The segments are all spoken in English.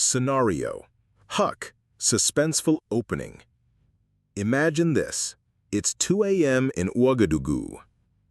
Scenario. Huck. Suspenseful opening. Imagine this. It's 2 a.m. in Ouagadougou.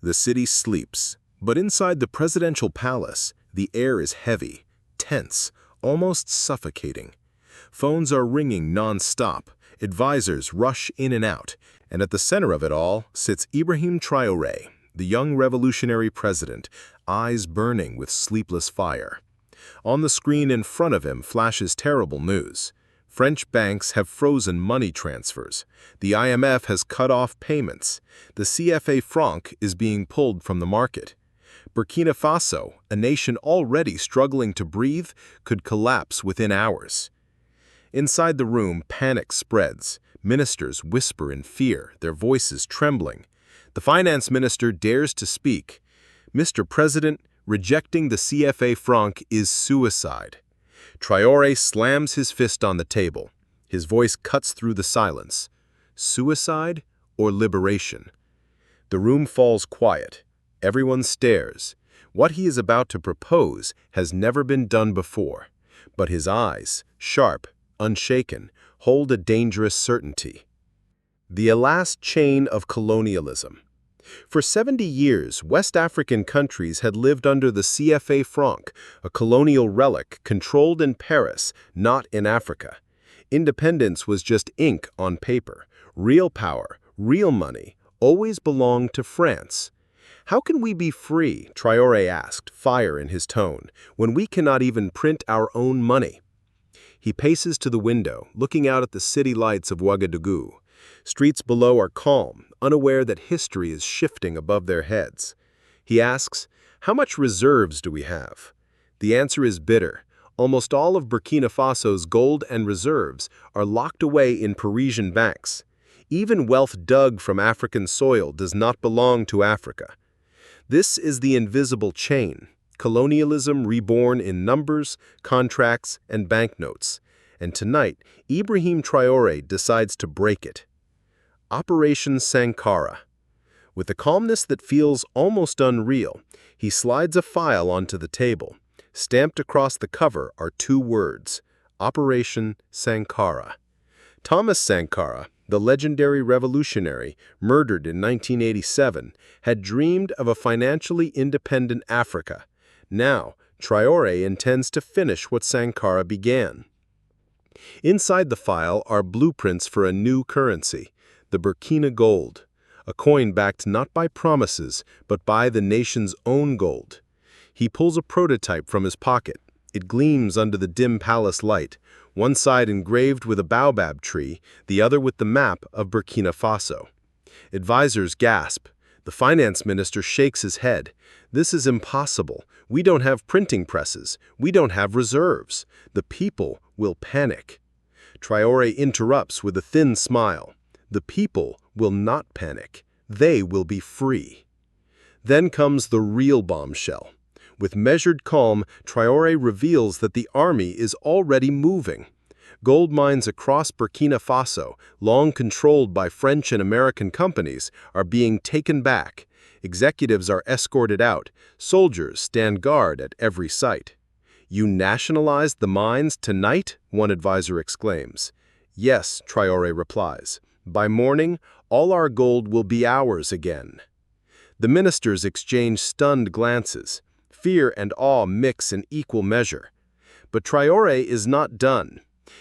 The city sleeps, but inside the presidential palace, the air is heavy, tense, almost suffocating. Phones are ringing non-stop, advisors rush in and out, and at the center of it all sits Ibrahim Traoré, the young revolutionary president, eyes burning with sleepless fire. On the screen in front of him flashes terrible news. French banks have frozen money transfers. The IMF has cut off payments. The CFA franc is being pulled from the market. Burkina Faso, a nation already struggling to breathe, could collapse within hours. Inside the room, panic spreads. Ministers whisper in fear, their voices trembling. The finance minister dares to speak. "Mr. President, rejecting the CFA franc is suicide." Traore slams his fist on the table. His voice cuts through the silence. Suicide or liberation? The room falls quiet. Everyone stares. What he is about to propose has never been done before. But his eyes, sharp, unshaken, hold a dangerous certainty. The last chain of colonialism. For 70 years, West African countries had lived under the CFA franc, a colonial relic controlled in Paris, not in Africa. Independence was just ink on paper. Real power, real money, always belonged to France. "How can we be free," Traore asked, fire in his tone, "when we cannot even print our own money?" He paces to the window, looking out at the city lights of Ouagadougou. Streets below are calm, unaware that history is shifting above their heads. He asks, "How much reserves do we have?" The answer is bitter. Almost all of Burkina Faso's gold and reserves are locked away in Parisian banks. Even wealth dug from African soil does not belong to Africa. This is the invisible chain, colonialism reborn in numbers, contracts, and banknotes. And tonight, Ibrahim Traoré decides to break it. Operation Sankara. With a calmness that feels almost unreal, he slides a file onto the table. Stamped across the cover are two words: Operation Sankara. Thomas Sankara, the legendary revolutionary, murdered in 1987, had dreamed of a financially independent Africa. Now, Traoré intends to finish what Sankara began. Inside the file are blueprints for a new currency, the Burkina gold, a coin backed not by promises, but by the nation's own gold. He pulls a prototype from his pocket. It gleams under the dim palace light, one side engraved with a baobab tree, the other with the map of Burkina Faso. Advisors gasp. The finance minister shakes his head. "This is impossible. We don't have printing presses. We don't have reserves. The people will panic." Traoré interrupts with a thin smile. "The people will not panic. They will be free." Then comes the real bombshell. With measured calm, Traoré reveals that the army is already moving. Gold mines across Burkina Faso, long controlled by French and American companies, are being taken back. Executives are escorted out. Soldiers stand guard at every site. "You nationalized the mines tonight?" one advisor exclaims. "Yes," Traoré replies. "By morning, all our gold will be ours again." The ministers exchange stunned glances. Fear and awe mix in equal measure. But Traoré is not done.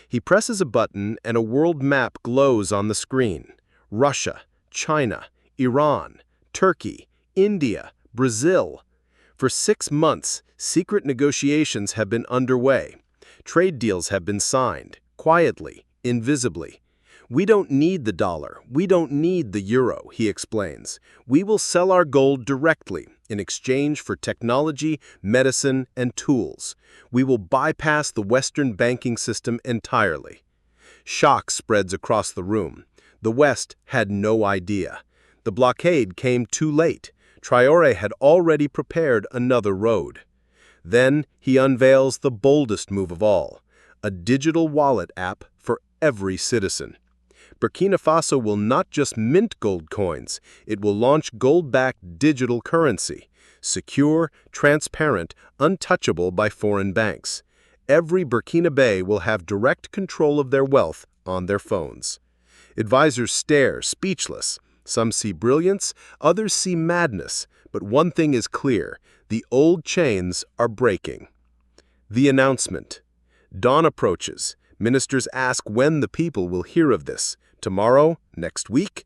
He presses a button and a world map glows on the screen. Russia, China, Iran, Turkey, India, Brazil. For 6 months, secret negotiations have been underway. Trade deals have been signed, quietly, invisibly. "We don't need the dollar. We don't need the euro," he explains. "We will sell our gold directly in exchange for technology, medicine, and tools. We will bypass the Western banking system entirely." Shock spreads across the room. The West had no idea. The blockade came too late. Traoré had already prepared another road. Then he unveils the boldest move of all, a digital wallet app for every citizen. Burkina Faso will not just mint gold coins, it will launch gold-backed digital currency, secure, transparent, untouchable by foreign banks. every Burkinabe will have direct control of their wealth on their phones. Advisors stare, speechless. Some see brilliance, others see madness, but one thing is clear: the old chains are breaking. The announcement. Dawn approaches. Ministers ask when the people will hear of this. Tomorrow? Next week?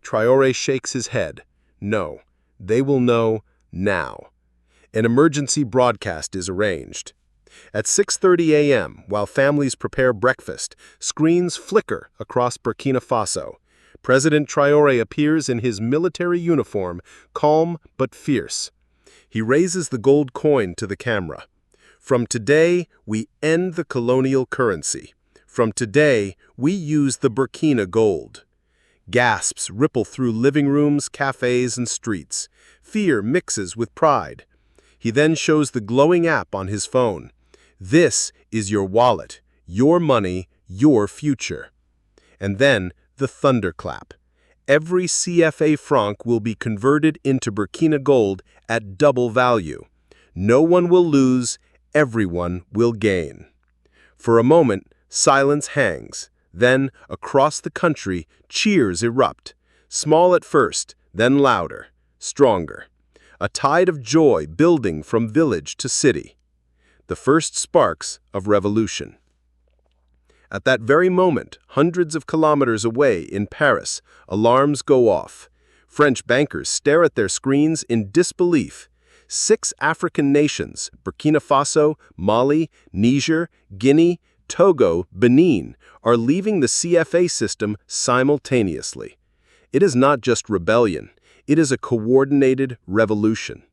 Traore shakes his head. No, they will know now. An emergency broadcast is arranged. At 6:30 a.m., while families prepare breakfast, screens flicker across Burkina Faso. President Traore appears in his military uniform, calm but fierce. He raises the gold coin to the camera. From today, we end the colonial currency. From today, we use the Burkina gold. Gasps ripple through living rooms, cafes, and streets. Fear mixes with pride. He then shows the glowing app on his phone. This is your wallet, your money, your future. And then the thunderclap. Every CFA franc will be converted into Burkina gold at double value. No one will lose, everyone will gain. For a moment, silence hangs. Then, across the country, cheers erupt. Small at first, then louder, stronger. A tide of joy building from village to city. The first sparks of revolution. At that very moment, hundreds of kilometers away in Paris, alarms go off. French bankers stare at their screens in disbelief. 6 African nations, Burkina Faso, Mali, Niger, Guinea, Togo, Benin, are leaving the CFA system simultaneously. It is not just rebellion, it is a coordinated revolution.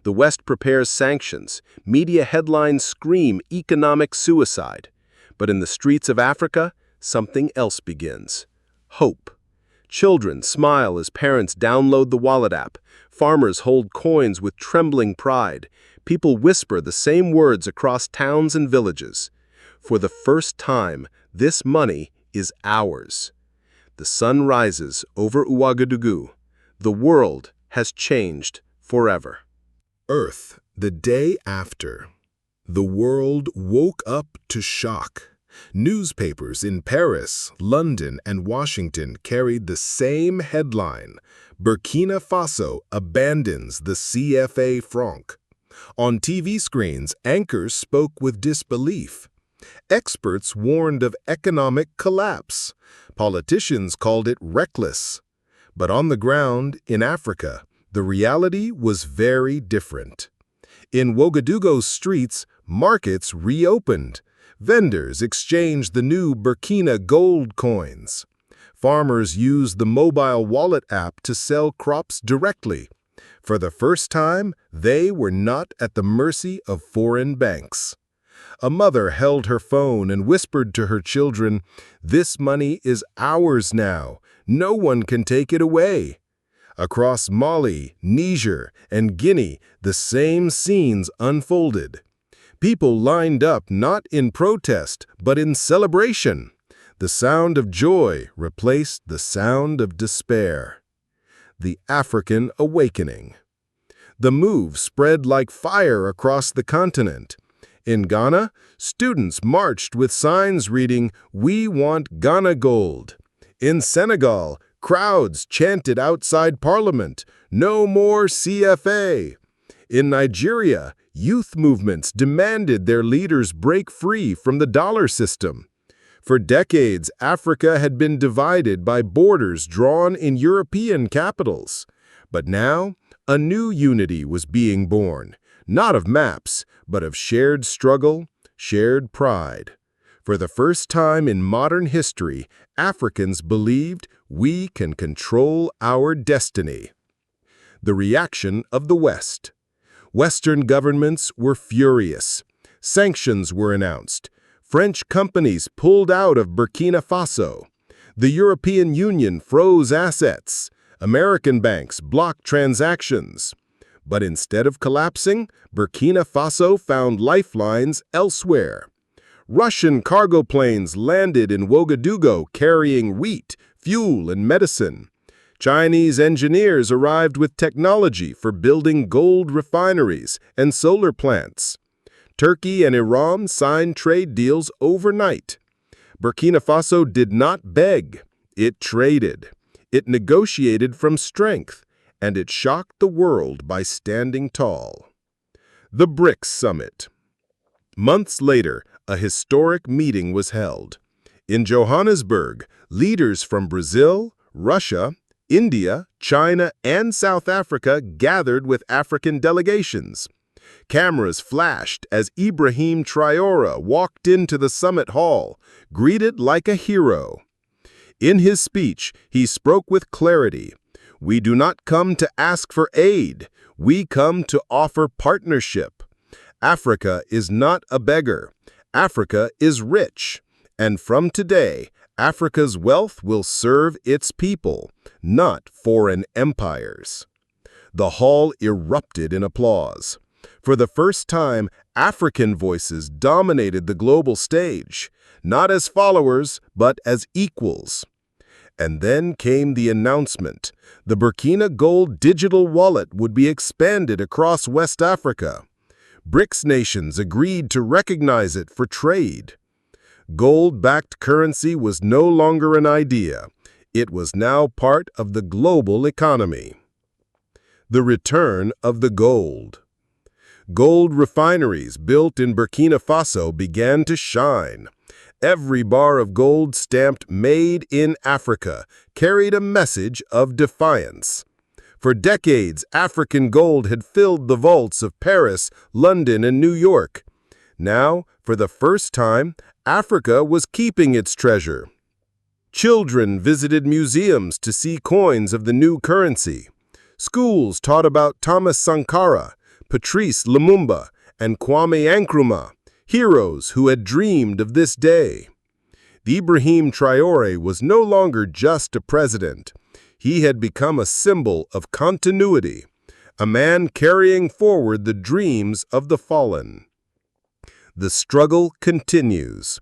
The West prepares sanctions, media headlines scream economic suicide. But in the streets of Africa, something else begins. Hope. Children smile as parents download the wallet app. Farmers hold coins with trembling pride. People whisper the same words across towns and villages. For the first time, this money is ours. The sun rises over Ouagadougou. The world has changed forever. Earth, the day after. The world woke up to shock. Newspapers in Paris, London, and Washington carried the same headline: Burkina Faso abandons the CFA franc. On TV screens, anchors spoke with disbelief. Experts warned of economic collapse. Politicians called it reckless. But on the ground, in Africa, the reality was very different. In Ouagadougou's streets, markets reopened. Vendors exchanged the new Burkina gold coins. Farmers used the mobile wallet app to sell crops directly. For the first time, they were not at the mercy of foreign banks. A mother held her phone and whispered to her children, "This money is ours now. No one can take it away." Across Mali, Niger, and Guinea, the same scenes unfolded. People lined up not in protest, but in celebration. The sound of joy replaced the sound of despair. The African awakening. The move spread like fire across the continent. In Ghana, students marched with signs reading, "We want Ghana gold." In Senegal, crowds chanted outside Parliament, "No more CFA." In Nigeria, youth movements demanded their leaders break free from the dollar system. For decades, Africa had been divided by borders drawn in European capitals. But now, a new unity was being born, not of maps, but of shared struggle, shared pride. For the first time in modern history, Africans believed we can control our destiny. The reaction of the West. Western governments were furious. Sanctions were announced. French companies pulled out of Burkina Faso. The European Union froze assets. American banks blocked transactions. But instead of collapsing, Burkina Faso found lifelines elsewhere. Russian cargo planes landed in Ouagadougou carrying wheat, fuel, and medicine. Chinese engineers arrived with technology for building gold refineries and solar plants. Turkey and Iran signed trade deals overnight. Burkina Faso did not beg, it traded. It negotiated from strength, and it shocked the world by standing tall. The BRICS Summit. Months later, a historic meeting was held. In Johannesburg, leaders from Brazil, Russia, India, China, and South Africa gathered with African delegations. Cameras flashed as Ibrahim Traoré walked into the summit hall, greeted like a hero. In his speech, he spoke with clarity. "We do not come to ask for aid. We come to offer partnership. Africa is not a beggar. Africa is rich. And from today, Africa's wealth will serve its people, not foreign empires." The hall erupted in applause. For the first time, African voices dominated the global stage, not as followers, but as equals. And then came the announcement. The Burkina Gold digital wallet would be expanded across West Africa. BRICS nations agreed to recognize it for trade. Gold-backed currency was no longer an idea. It was now part of the global economy. The return of the gold. Gold refineries built in Burkina Faso began to shine. Every bar of gold stamped "Made in Africa" carried a message of defiance. For decades, African gold had filled the vaults of Paris, London, and New York. Now, for the first time, Africa was keeping its treasure. Children visited museums to see coins of the new currency. Schools taught about Thomas Sankara, Patrice Lumumba, and Kwame Nkrumah, heroes who had dreamed of this day. Ibrahim Traoré was no longer just a president. He had become a symbol of continuity, a man carrying forward the dreams of the fallen. The struggle continues.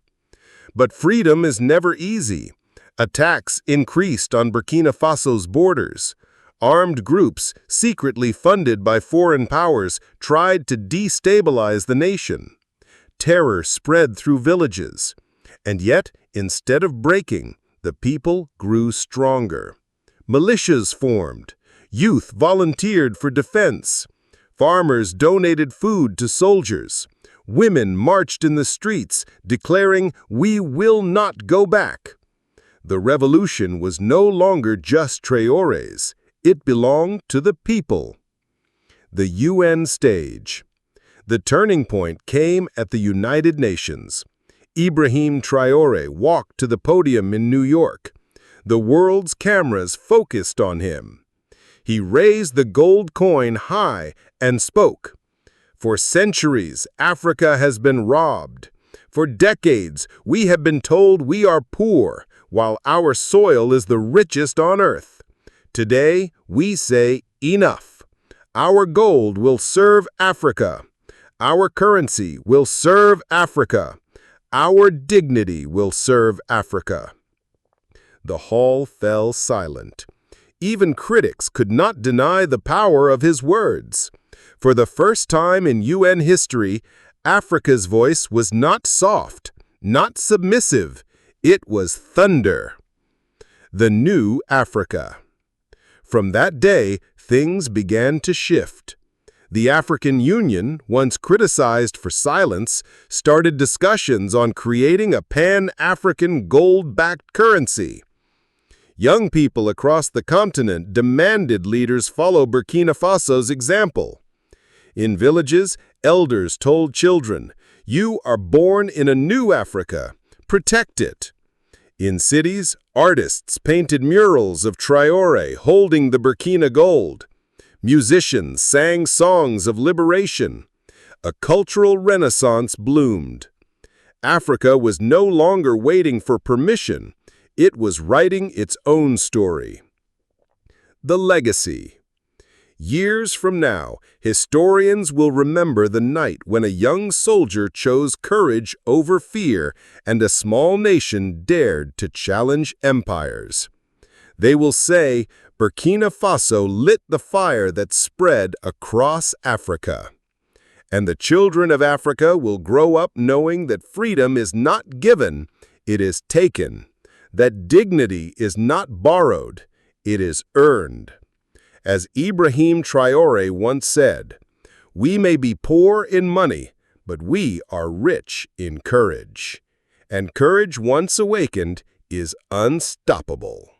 But freedom is never easy. Attacks increased on Burkina Faso's borders. Armed groups, secretly funded by foreign powers, tried to destabilize the nation. Terror spread through villages. And yet, instead of breaking, the people grew stronger. Militias formed. Youth volunteered for defense. Farmers donated food to soldiers. Women marched in the streets, declaring, "We will not go back." The revolution was no longer just Traoré's. It belonged to the people. The UN stage. The turning point came at the United Nations. Ibrahim Traoré walked to the podium in New York. The world's cameras focused on him. He raised the gold coin high and spoke. "For centuries, Africa has been robbed. For decades, we have been told we are poor, while our soil is the richest on earth. Today, we say enough. Our gold will serve Africa. Our currency will serve Africa. Our dignity will serve Africa." The hall fell silent. Even critics could not deny the power of his words. For the first time in UN history, Africa's voice was not soft, not submissive. It was thunder. The new Africa. From that day, things began to shift. The African Union, once criticized for silence, started discussions on creating a pan-African gold-backed currency. Young people across the continent demanded leaders follow Burkina Faso's example. In villages, elders told children, "You are born in a new Africa. Protect it." In cities, artists painted murals of Traoré holding the Burkina gold. Musicians sang songs of liberation. A cultural renaissance bloomed. Africa was no longer waiting for permission. It was writing its own story. The legacy. Years from now, historians will remember the night when a young soldier chose courage over fear and a small nation dared to challenge empires. They will say, Burkina Faso lit the fire that spread across Africa. And the children of Africa will grow up knowing that freedom is not given, it is taken. That dignity is not borrowed, it is earned. As Ibrahim Traoré once said, "We may be poor in money, but we are rich in courage." And courage once awakened is unstoppable.